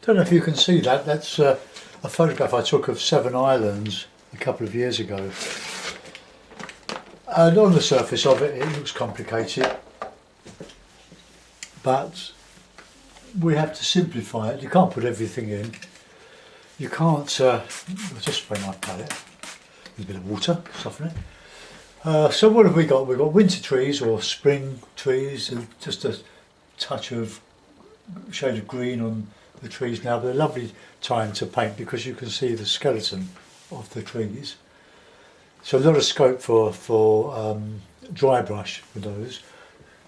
Don't know if you can see that. That's a photograph I took of Seven Islands a couple of years ago. And on the surface of it, it looks complicated, but we have to simplify it. You can't put everything in. You can't. I'll just spray my palette with a bit of water, soften it. So what have we got? We've got winter trees or spring trees, and just a touch of shade of green on the trees now. They're a lovely time to paint because you can see the skeleton of the trees. So a lot of scope for dry brush with those.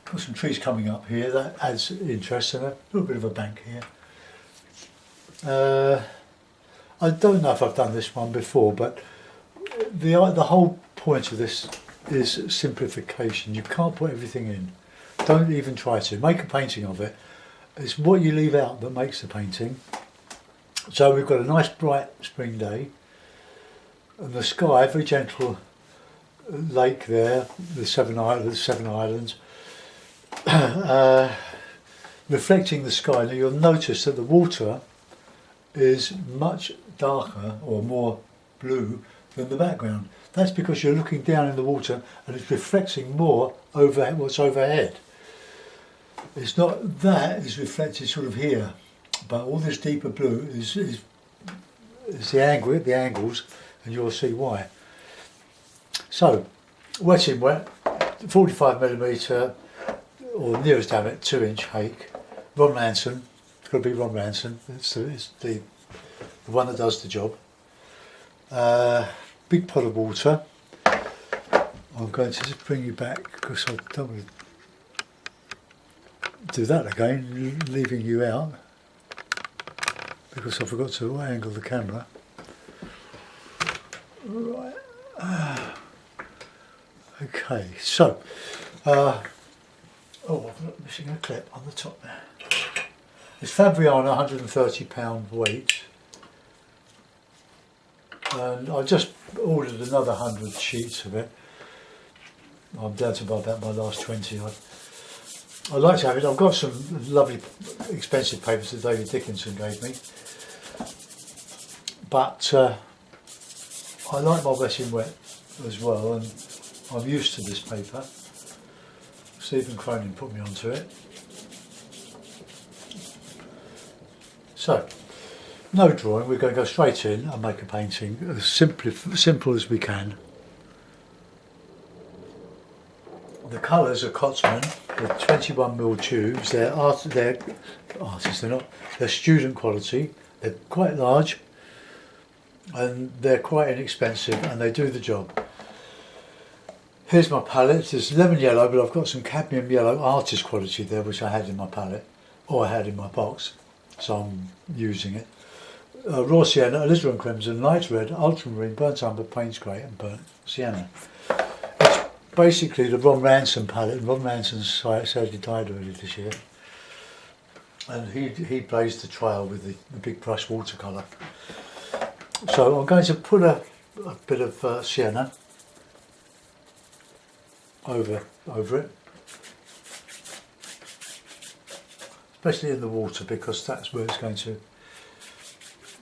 Got some trees coming up here, that adds interest, and a little bit of a bank here. I don't know if I've done this one before, but the whole point of this is simplification. You can't put everything in. Don't even try to. Make a painting of it. It's what you leave out that makes the painting. So we've got a nice bright spring day, and the sky, very gentle lake there, the Seven Islands, reflecting the sky. Now you'll notice that the water is much darker or more blue than the background. That's because you're looking down in the water and it's reflecting more over what's overhead. It's not that is reflected sort of here, but all this deeper blue is the angles, and you'll see why. So, wet in wet, 45mm or nearest damn it 2-inch hake. Ron Ranson, it's got to be Ron Ranson. It's the one that does the job. Big pot of water. I'm going to just bring you back because I don't want to do that again, leaving you out, because I forgot to angle the camera. Right. Okay, so, oh, I'm missing a clip on the top there. It's Fabriana, £130 weight, and I just ordered another 100 sheets of it. I'm down to about my last 20. I like to have it. I've got some lovely expensive papers that David Dickinson gave me, but I like my wet in wet as well, and I'm used to this paper. Stephen Cronin put me onto it. So, no drawing, we're going to go straight in and make a painting as simple as we can. The colours are Cotsman, the 21mm tubes. They're artists, they're not. They're student quality. They're quite large, and they're quite inexpensive, and they do the job. Here's my palette. It's lemon yellow, but I've got some cadmium yellow artist quality there, which I had in my palette, or I had in my box, so I'm using it. Raw sienna, alizarin crimson, light red, ultramarine, burnt umber, Payne's grey, and burnt sienna. Basically the Ron Ranson palette, and Ron Ranson sadly died earlier this year, and he blazed the trail with the big brush watercolour. So I'm going to put a bit of sienna over it, especially in the water, because that's where it's going to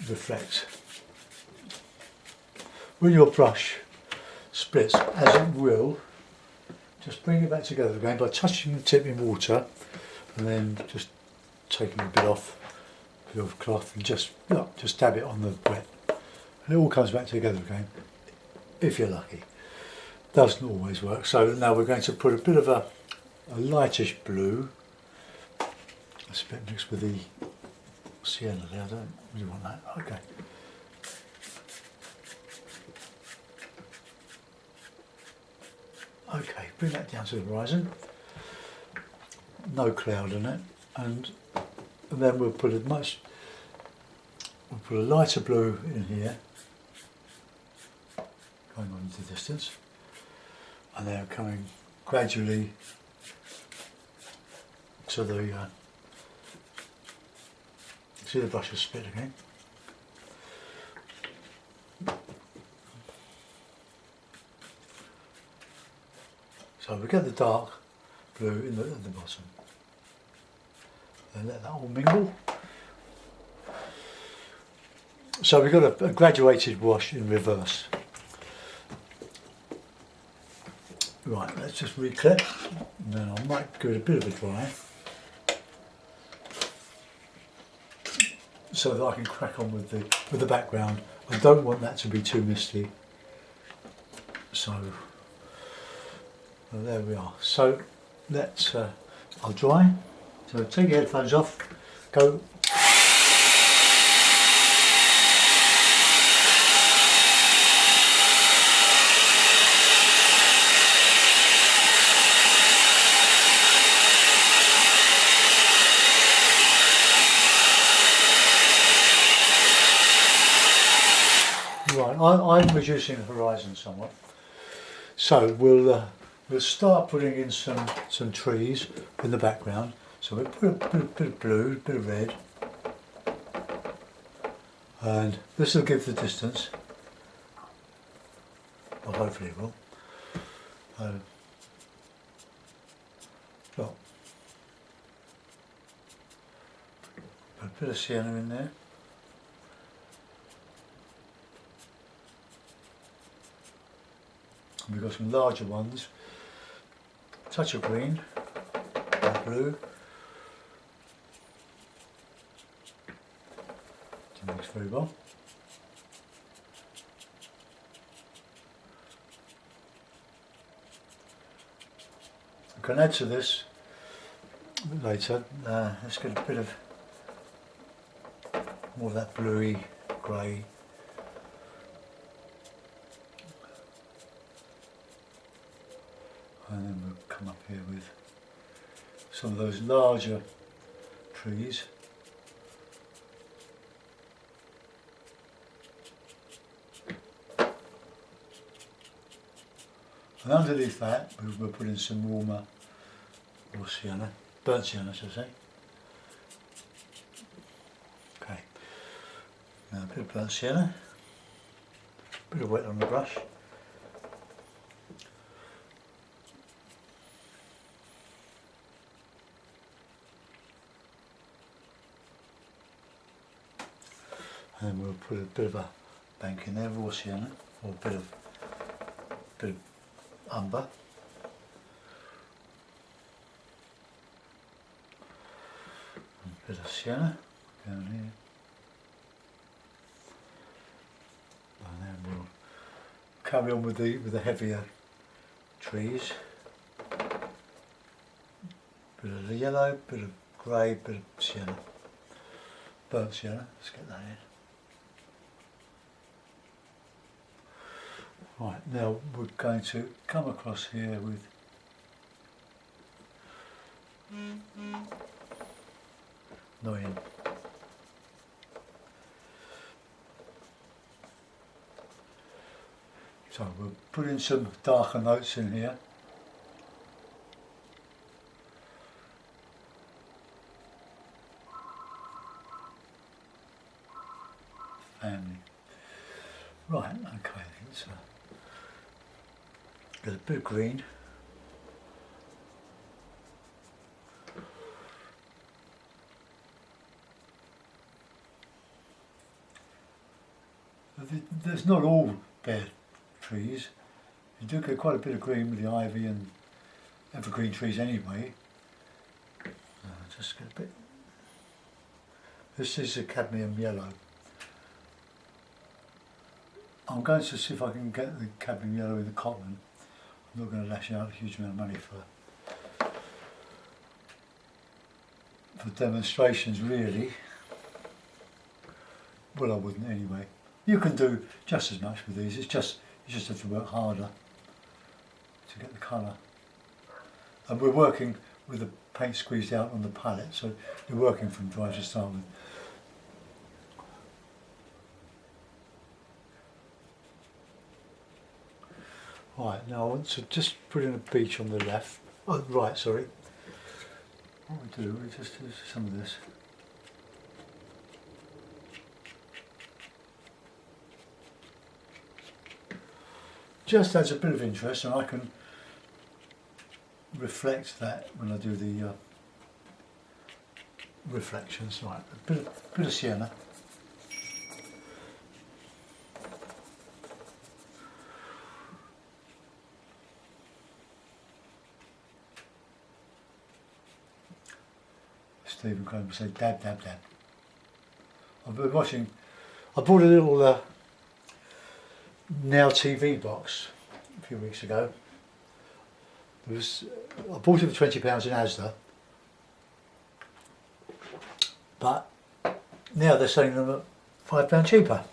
reflect. When your brush splits, as it will, just bring it back together again by touching the tip in water, and then just taking a bit off with your cloth and just dab it on the wet, and it all comes back together again, if you're lucky. Doesn't always work. So now we're going to put a bit of a lightish blue. That's a bit mixed with the sienna there. I don't really want that. Okay. Okay, bring that down to the horizon. No cloud in it, and then we'll put a lighter blue in here, going on into the distance, and then coming gradually to the see the brush is split again. So we get the dark blue at the bottom, and let that all mingle. So we've got a graduated wash in reverse. Right, let's just reclip, and then I might give it a bit of a dry, so that I can crack on with the background. I don't want that to be too misty. So well, there we are. So let's I'll dry. So take your headphones off. Go. Right, I'm reducing the horizon somewhat. So we'll start putting in some trees in the background. So we'll put a bit of blue, a bit of red, and this will give the distance. Well, hopefully it will. Well, put a bit of sienna in there. And we've got some larger ones. Touch of green, blue. Didn't mix very well. I can add to this a bit later. Let's get a bit of more of that bluey grey. And then we'll come up here with some of those larger trees. And underneath that we'll put in some warmer, or sienna, burnt sienna should I say. Okay, now a bit of burnt sienna, a bit of wet on the brush. And then we'll put a bit of a bank in there, raw sienna, or a bit of umber. A bit of sienna down here. And then we'll carry on with the heavier trees. Bit of the yellow, bit of grey, bit of sienna. Burnt sienna, let's get that in. Right, now we're going to come across here with annoying. So we'll put in some darker notes in here. Family. Right, okay, let's get a bit of green. There's not all bare trees. You do get quite a bit of green with the ivy and evergreen trees anyway. Just get a bit. This is a cadmium yellow. I'm going to see if I can get the cadmium yellow in the cotton. I'm not going to lash out a huge amount of money for demonstrations really. Well, I wouldn't anyway. You can do just as much with these, you just have to work harder to get the colour. And we're working with the paint squeezed out on the palette, so you're working from dry to start with. Right, now I want to just put in a beach on the left. Oh, right, sorry. What we do, we just do some of this. Just adds a bit of interest, and I can reflect that when I do the reflections. Right, a bit of sienna. Stephen Crane would say dab, dab, dab. I've been watching, I bought a little Now TV box a few weeks ago. I bought it for £20 in Asda, but now they're selling them at £5 cheaper.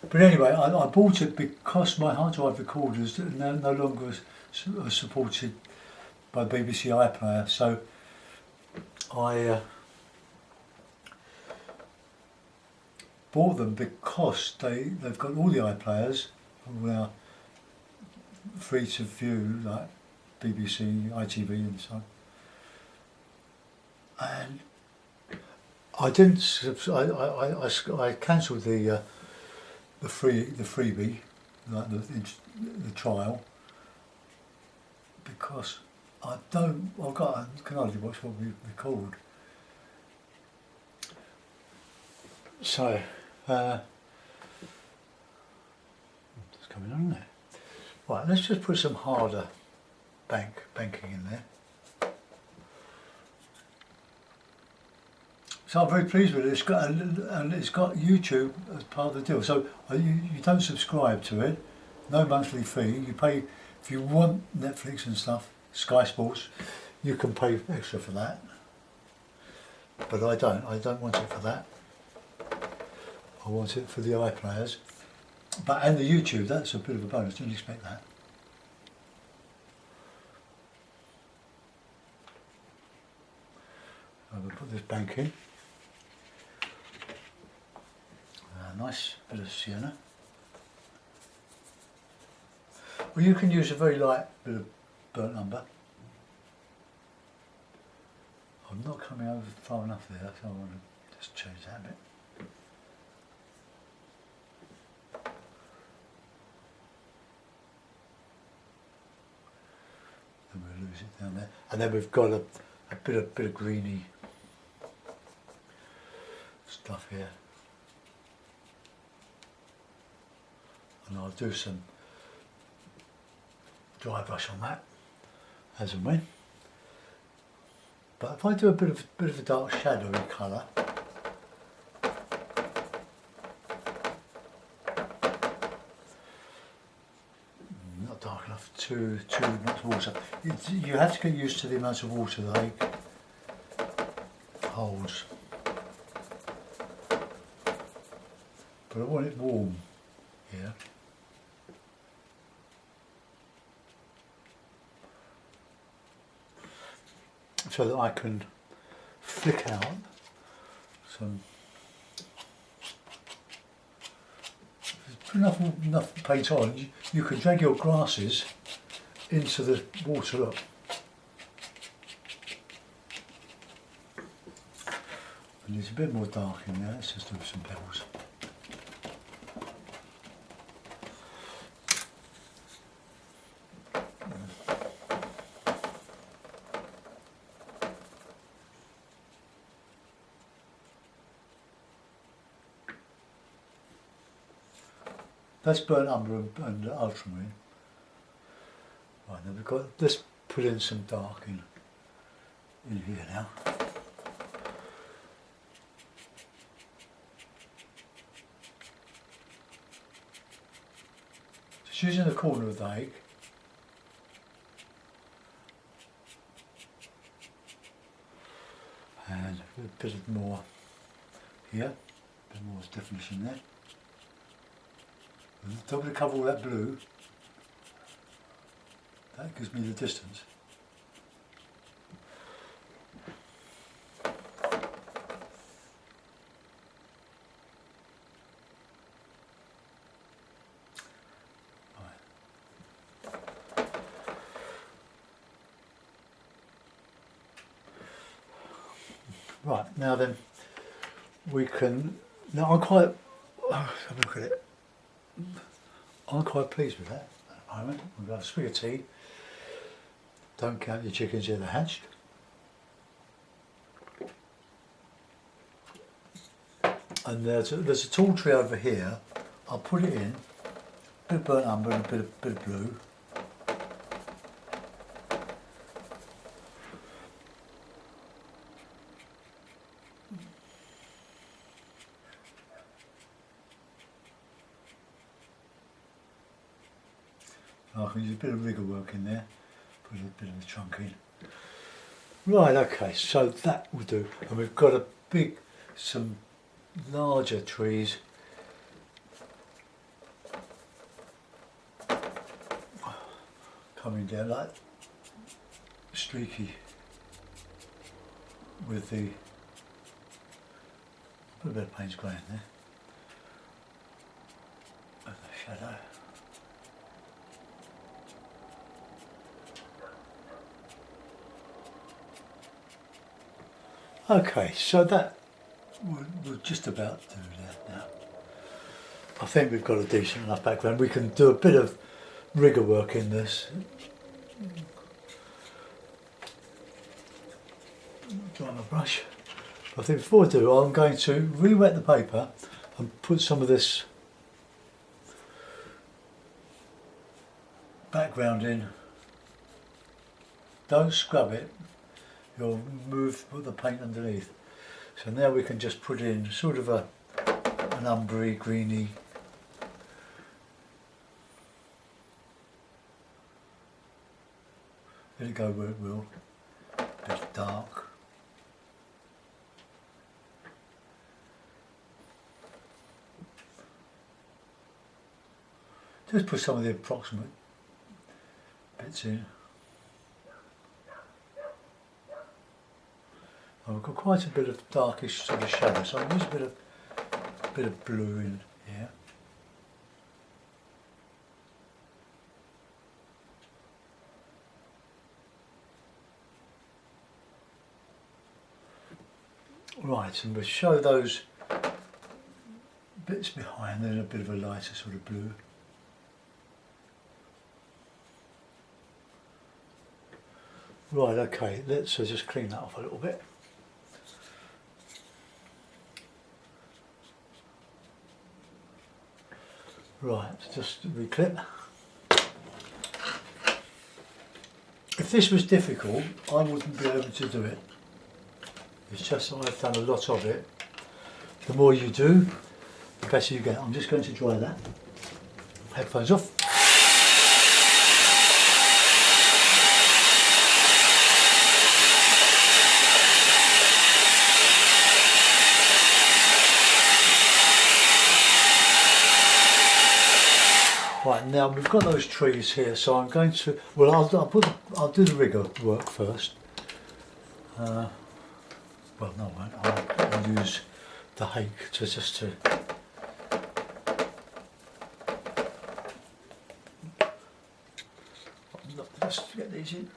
But anyway, I bought it because my hard drive recorders no longer are supported by BBC iPlayer, so I bought them because they've got all the iPlayers, all our free to view, like BBC, ITV and so on. And I didn't. I cancelled the freebie, like the trial, because I can hardly watch what we record. So, what's going on there? Right, let's just put some harder banking in there. So I'm very pleased with it. It's got YouTube as part of the deal. So you don't subscribe to it, no monthly fee. You pay if you want Netflix and stuff, Sky Sports. You can pay extra for that, but I don't. I don't want it for that. I want it for the iPlayers. And the YouTube. That's a bit of a bonus. Didn't expect that. I'm going to put this bank in. Nice bit of sienna. Well, you can use a very light bit of burnt umber. I'm not coming over far enough there, so I want to just change that a bit. Then we'll lose it down there, and then we've got a bit of greeny stuff here. And I'll do some dry brush on that as and when. But if I do a bit of a dark shadowy colour, not dark enough, too much water. You have to get used to the amount of water that it holds. But I want it warm here. So that I can flick out some, enough paint on, you can drag your grasses into the water, look. And there's a bit more dark in there, let's just do some pebbles. That's burnt umber and ultramarine. Right, then we've got, let's put in some dark in here now. Just using the corner of the egg. And a bit of more here, a bit more definition there. Don't want to cover all that blue. That gives me the distance. Right, now then, we can, now I'm quite, have a look at it. I'm quite pleased with that at the moment. We've got a swig of tea. Don't count your chickens till they're hatched. And there's a tall tree over here. I'll put it in, a bit of burnt umber and a bit of blue. I can use a bit of rigger work in there, put a bit of the trunk in. Right, okay, so that will do. And we've got some larger trees coming down like streaky with the, put a bit of Payne's grey in there and the shadow. Okay, so that we'll just about do that now. I think we've got a decent enough background. We can do a bit of rigger work in this. Dry my brush. I think before I do, I'm going to re-wet the paper and put some of this background in. Don't scrub it. You'll put the paint underneath. So now we can just put in sort of an umbery, greeny. Let it go where it will. A bit dark. Just put some of the approximate bits in. We've got quite a bit of darkish sort of shadow, so I'll use a bit of blue in here. Right, and we'll show those bits behind, then a bit of a lighter sort of blue. Right, okay, let's just clean that off a little bit. Right, just reclip. If this was difficult, I wouldn't be able to do it. It's just that I've done a lot of it. The more you do, the better you get. I'm just going to dry that. Headphones off. Right, now we've got those trees here, so I'm going to, well, I'll do the rigger work first. Well, no, I won't. I'll use the hake to let's get these in.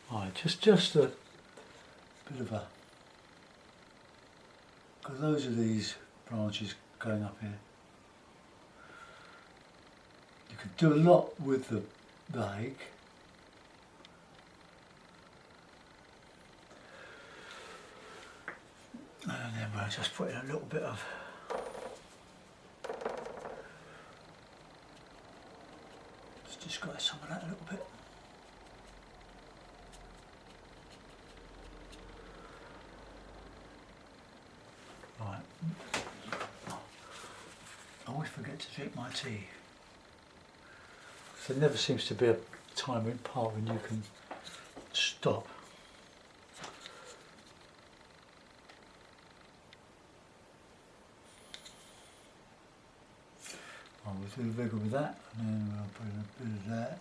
Right, just a bit of a, because those are these branches going up here. You could do a lot with the hake. And then we'll just put in a little bit of just disguise some of that a little bit. Right. I always forget to drink my tea. There never seems to be a time in part when you can stop. We'll do the rigger with that, and then we'll put a bit of that.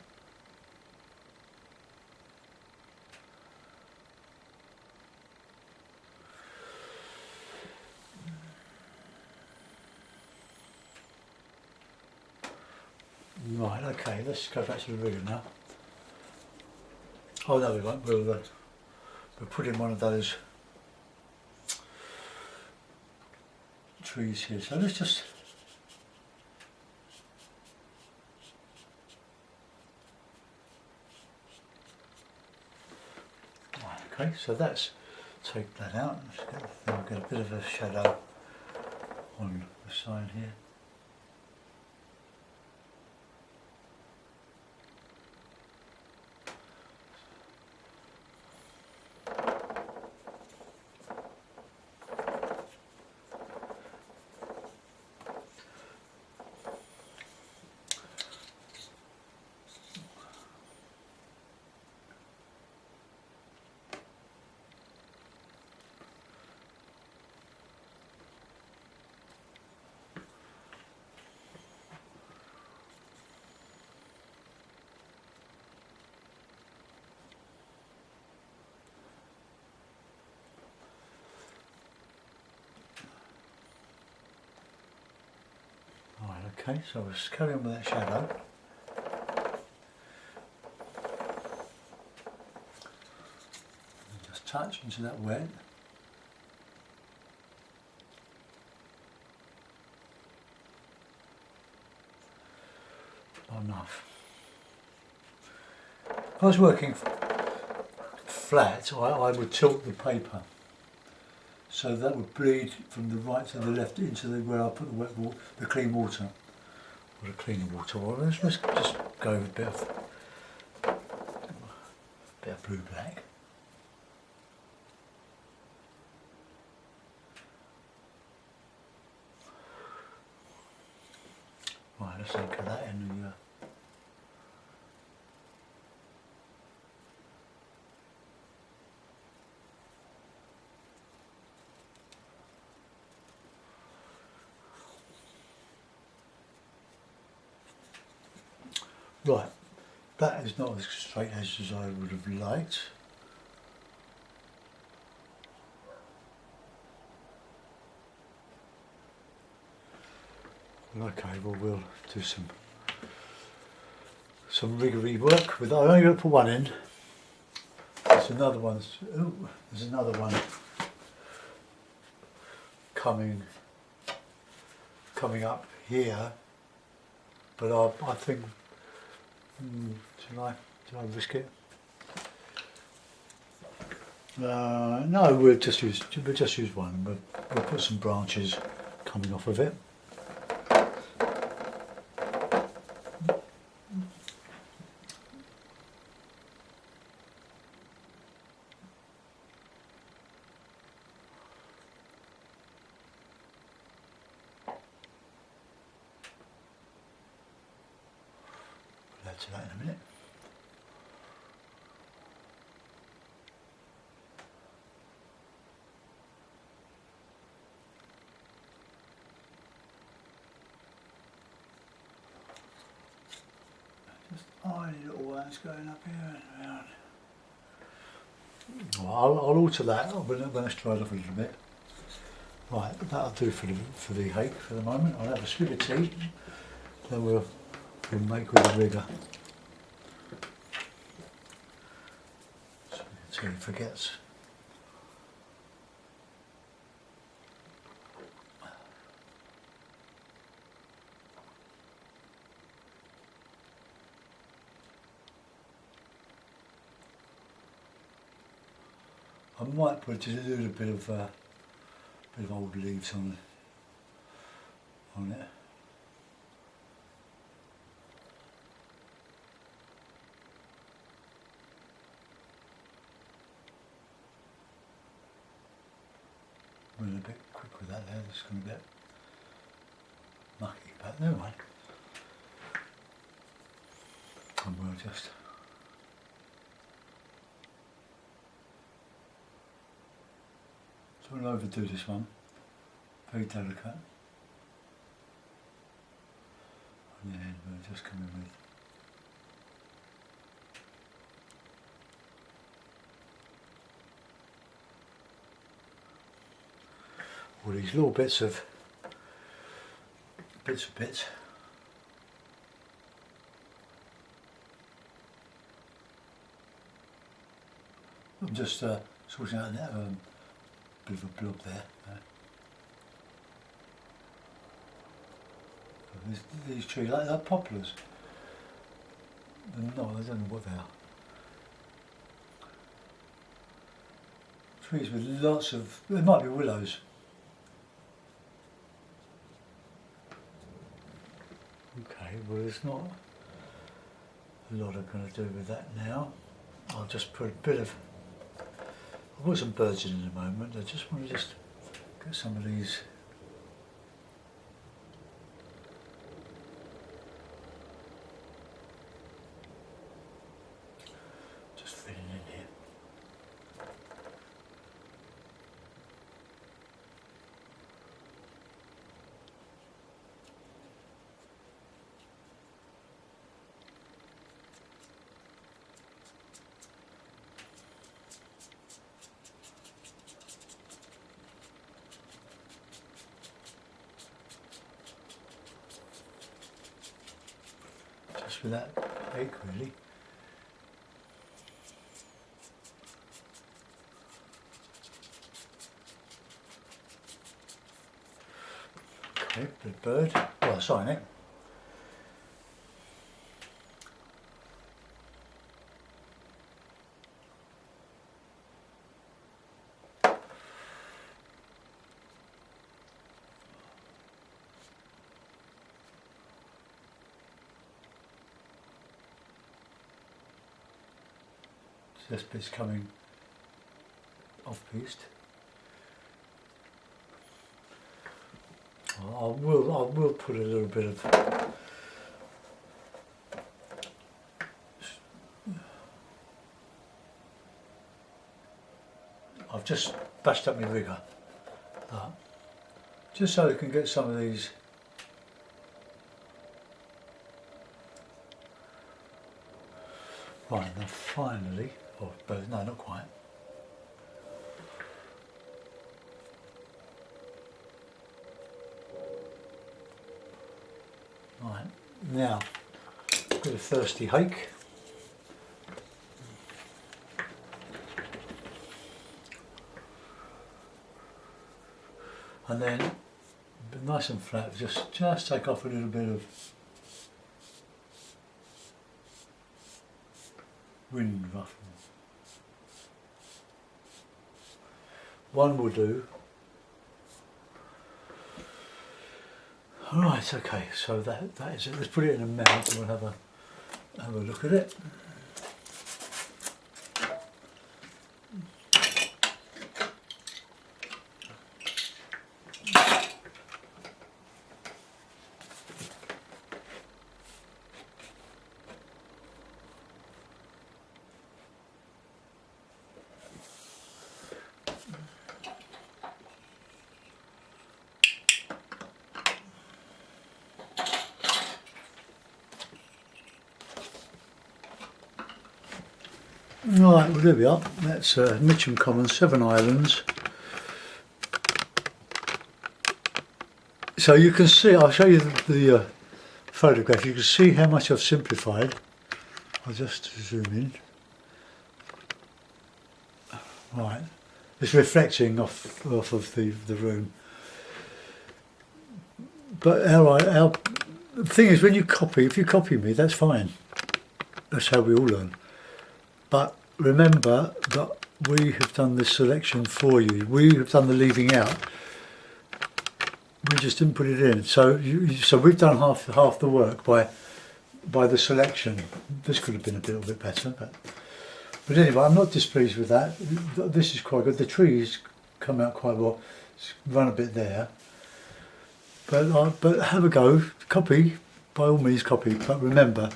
Right, okay, let's go back to the rigger now. Oh no, we won't. We'll put in one of those trees here. So let's just okay, so that's take that out. Then we'll get a bit of a shadow on the side here. Okay, so we'll just carry on with that shadow. And just touch into that wet. Not enough. If I was working flat, I would tilt the paper so that would bleed from the right to the left into where I put the wet water, the clean water. Or the cleaner water. Well, let's just go with a bit of blue black. Right, let's anchor that in the Right, that is not as straight edge as I would have liked. Okay, well we'll do some reverie work with. I'm only going to put one in. There's another one. There's another one coming up here, but I think. Should I risk it? No, we'll just use one. We'll put some branches coming off of it. We'll add to that in a minute. Tiny little ones going up here and around. Well, I'll alter that when it's dried off a little bit. Right, that'll do for the hake for the moment. I'll have a swig of tea, then we'll make with the rigger. So tea forgets. I might put just a little bit of old leaves on it. I'm a bit quick with that there, it's going to get mucky, but never mind. And we'll just don't overdo this one, very delicate. And then we'll just come in with all these little bits. I'm just sorting out that bit of a blob there. These trees, like they're poplars. No, I don't know what they are. Trees with lots of, there might be willows. Okay, well there's not a lot I'm going to do with that now. I'll just put a bit of, I've got some birds in a moment. I just want to just get some of these. Just filling in here. Just with that cake really. Okay, big bird. Well, I'll sign it. This bit's coming off piste. I will put a little bit of I've just bashed up my rigger, just so I can get some of these. Right, now finally, oh, but no, not quite. Right, now, a bit of thirsty hake. And then, nice and flat, just take off a little bit of wind ruffle. One will do. Right, okay, so that is it. Let's put it in a mount and we'll have a look at it. Right, well there we are. That's Mitcham Common, 7 islands. So you can see, I'll show you the photograph, you can see how much I've simplified. I'll just zoom in. Right, it's reflecting off of the room. But the thing is, when you copy, if you copy me, that's fine. That's how we all learn. But remember that we have done this selection for you. We have done the leaving out. We just didn't put it in. So so we've done half the work by the selection. This could have been a little bit better, but anyway, I'm not displeased with that. This is quite good. The trees come out quite well. Run a bit there. But have a go. Copy, by all means copy. But remember,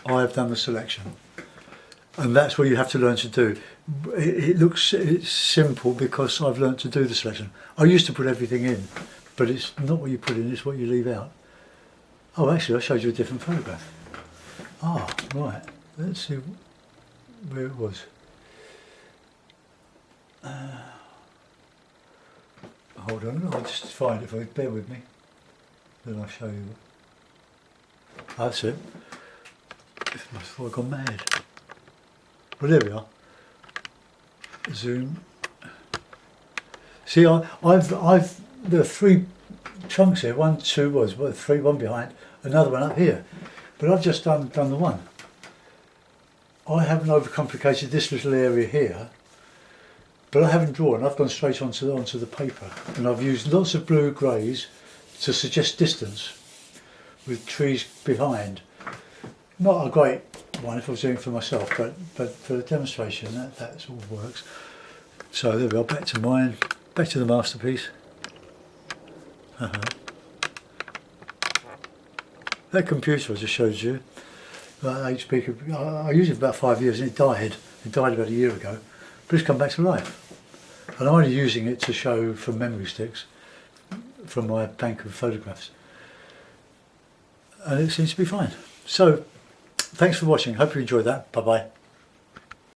I have done the selection. And that's what you have to learn to do. It's simple because I've learned to do the selection. I used to put everything in, but it's not what you put in, it's what you leave out. Oh, actually, I showed you a different photograph. Ah, right. Let's see where it was. Hold on, I'll just find it for you. Bear with me. Then I'll show you. That's it. I must have gone mad. Well, there we are. Zoom. See, there are 3 chunks here. 1, 2, 3, one behind, another one up here. But I've just done the one. I haven't overcomplicated this little area here. but I haven't drawn. I've gone straight onto the paper, and I've used lots of blue greys to suggest distance with trees behind. Not a great one if I was doing it for myself, but for a demonstration that sort of works. So there we are, back to mine, back to the masterpiece. That computer I just showed you, that HP, I used it for about 5 years and it died. It died about a year ago, but it's come back to life. And I'm only using it to show from memory sticks from my bank of photographs. And it seems to be fine. So, thanks for watching. Hope you enjoyed that. Bye bye.